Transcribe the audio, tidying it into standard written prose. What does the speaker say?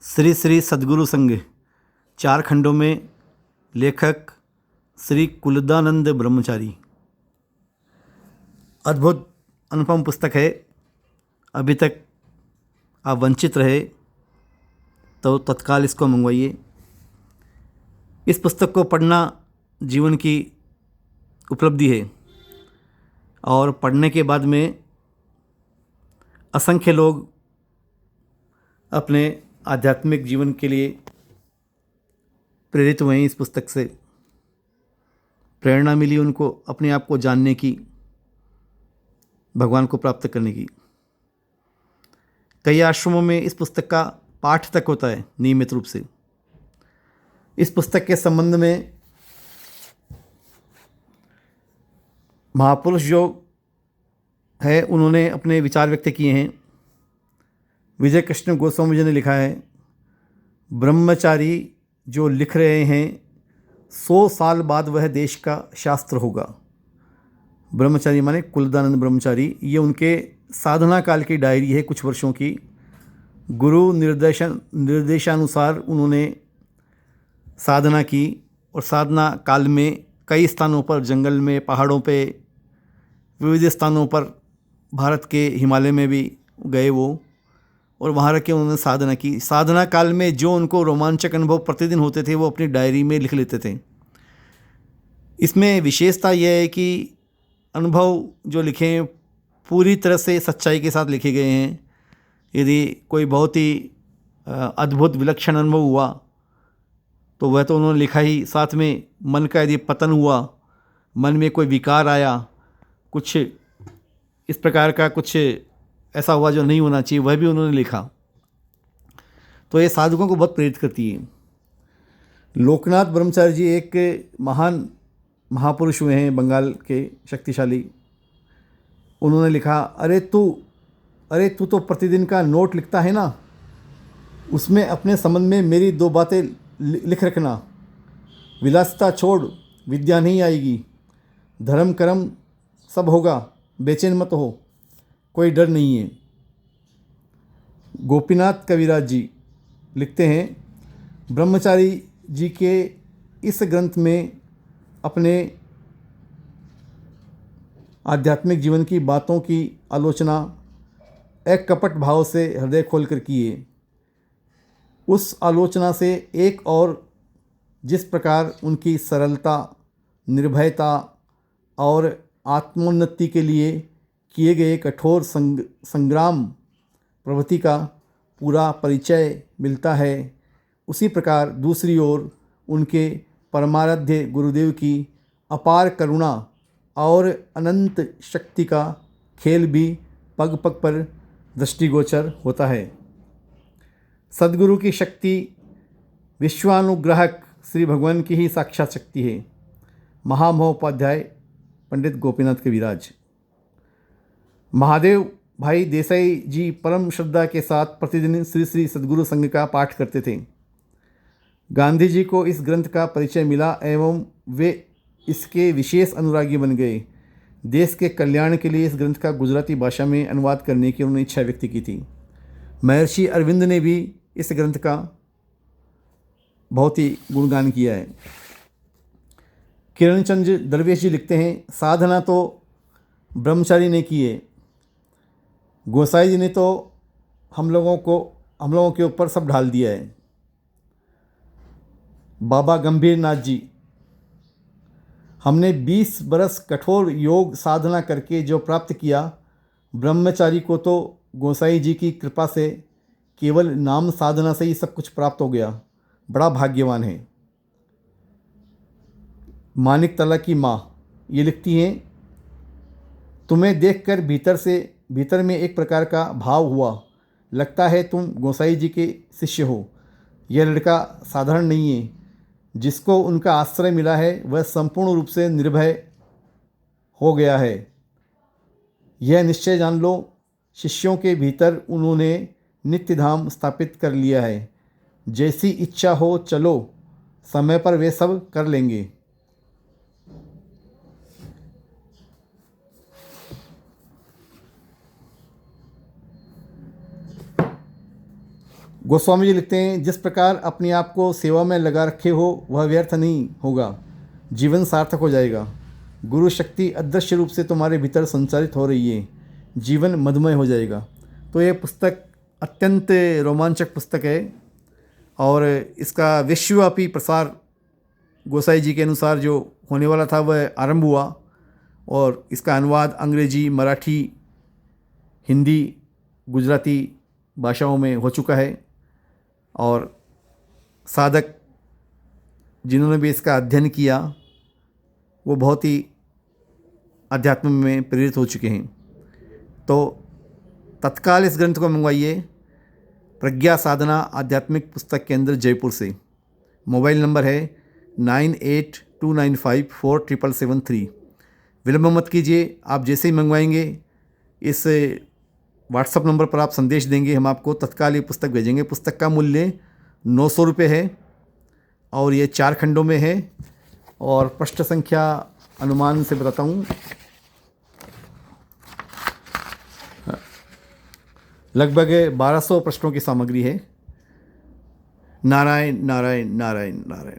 श्री श्री सद्गुरु संघ, 4 खंडों में। लेखक श्री कुलदानंद ब्रह्मचारी। अद्भुत अनुपम पुस्तक है। अभी तक आप वंचित रहे तो तत्काल इसको मंगवाइए। इस पुस्तक को पढ़ना जीवन की उपलब्धि है और पढ़ने के बाद में असंख्य लोग अपने आध्यात्मिक जीवन के लिए प्रेरित हुए। इस पुस्तक से प्रेरणा मिली उनको अपने आप को जानने की, भगवान को प्राप्त करने की। कई आश्रमों में इस पुस्तक का पाठ तक होता है नियमित रूप से। इस पुस्तक के संबंध में महापुरुष जो है उन्होंने अपने विचार व्यक्त किए हैं। विजय कृष्ण गोस्वामी जी ने लिखा है, ब्रह्मचारी जो लिख रहे हैं 100 साल बाद वह देश का शास्त्र होगा। ब्रह्मचारी माने कुलदानंद ब्रह्मचारी। ये उनके साधना काल की डायरी है, कुछ वर्षों की। गुरु निर्देशानुसार उन्होंने साधना की और साधना काल में कई स्थानों पर, जंगल में, पहाड़ों पे, विविध स्थानों पर, भारत के हिमालय में भी गए वो, और वहाँ रह के उन्होंने साधना की। साधना काल में जो उनको रोमांचक अनुभव प्रतिदिन होते थे वो अपनी डायरी में लिख लेते थे। इसमें विशेषता यह है कि अनुभव जो लिखे हैं पूरी तरह से सच्चाई के साथ लिखे गए हैं। यदि कोई बहुत ही अद्भुत विलक्षण अनुभव हुआ तो वह तो उन्होंने लिखा ही, साथ में मन का यदि पतन हुआ, मन में कोई विकार आया, कुछ इस प्रकार का कुछ ऐसा हुआ जो नहीं होना चाहिए, वह भी उन्होंने लिखा। तो ये साधकों को बहुत प्रेरित करती है। लोकनाथ ब्रह्मचारी जी एक महान महापुरुष हुए हैं, बंगाल के शक्तिशाली। उन्होंने लिखा, अरे तू तो प्रतिदिन का नोट लिखता है ना, उसमें अपने संबंध में मेरी 2 बातें लिख रखना। विलासिता छोड़, विद्या नहीं आएगी। धर्म कर्म सब होगा, बेचैन मत हो, कोई डर नहीं है। गोपीनाथ कविराज जी लिखते हैं, ब्रह्मचारी जी के इस ग्रंथ में अपने आध्यात्मिक जीवन की बातों की आलोचना एक कपट भाव से हृदय खोलकर किए। उस आलोचना से एक और जिस प्रकार उनकी सरलता, निर्भयता और आत्मोन्नति के लिए किए गए कठोर संग्राम प्रवृत्ति का पूरा परिचय मिलता है, उसी प्रकार दूसरी ओर उनके परमाराध्य गुरुदेव की अपार करुणा और अनंत शक्ति का खेल भी पग पग पर दृष्टिगोचर होता है। सद्गुरु की शक्ति विश्वानुग्राहक श्री भगवान की ही साक्षात शक्ति है। महामहोपाध्याय पंडित गोपीनाथ कविराज। महादेव भाई देसाई जी परम श्रद्धा के साथ प्रतिदिन श्री श्री सद्गुरु संघ का पाठ करते थे। गांधी जी को इस ग्रंथ का परिचय मिला एवं वे इसके विशेष अनुरागी बन गए। देश के कल्याण के लिए इस ग्रंथ का गुजराती भाषा में अनुवाद करने की उन्होंने इच्छा व्यक्त की थी। महर्षि अरविंद ने भी इस ग्रंथ का बहुत ही गुणगान किया है। किरण चंद्र दरवेश जी लिखते हैं, साधना तो ब्रह्मचारी ने की है, गोसाई जी ने तो हम लोगों के ऊपर सब ढाल दिया है। बाबा गंभीर नाथ जी, हमने 20 बरस कठोर योग साधना करके जो प्राप्त किया, ब्रह्मचारी को तो गोसाई जी की कृपा से केवल नाम साधना से ही सब कुछ प्राप्त हो गया, बड़ा भाग्यवान है। मानिक तला की माँ ये लिखती हैं, तुम्हें देखकर भीतर में एक प्रकार का भाव हुआ, लगता है तुम गोसाई जी के शिष्य हो। यह लड़का साधारण नहीं है, जिसको उनका आश्रय मिला है वह संपूर्ण रूप से निर्भय हो गया है। यह निश्चय जान लो, शिष्यों के भीतर उन्होंने नित्य धाम स्थापित कर लिया है। जैसी इच्छा हो चलो, समय पर वे सब कर लेंगे। गोस्वामी जी लिखते हैं, जिस प्रकार अपने आप को सेवा में लगा रखे हो वह व्यर्थ नहीं होगा, जीवन सार्थक हो जाएगा। गुरु शक्ति अदृश्य रूप से तुम्हारे भीतर संचारित हो रही है, जीवन मधुमय हो जाएगा। तो ये पुस्तक अत्यंत रोमांचक पुस्तक है और इसका विश्वव्यापी प्रसार गोसाई जी के अनुसार जो होने वाला था वह आरंभ हुआ और इसका अनुवाद अंग्रेजी, मराठी, हिंदी, गुजराती भाषाओं में हो चुका है और साधक जिन्होंने भी इसका अध्ययन किया वो बहुत ही अध्यात्म में प्रेरित हो चुके हैं। तो तत्काल इस ग्रंथ को मंगवाइए, प्रज्ञा साधना आध्यात्मिक पुस्तक केंद्र, जयपुर से। मोबाइल नंबर है 9829547773। विलंब मत कीजिए, आप जैसे ही मंगवाएंगे इस व्हाट्सअप नंबर पर आप संदेश देंगे, हम आपको तत्काल ये पुस्तक भेजेंगे। पुस्तक का मूल्य 900 रुपये है और ये 4 खंडों में है और पृष्ठ संख्या अनुमान से बताता हूँ, लगभग 1200 पृष्ठों की सामग्री है। नारायण नारायण नारायण नारायण।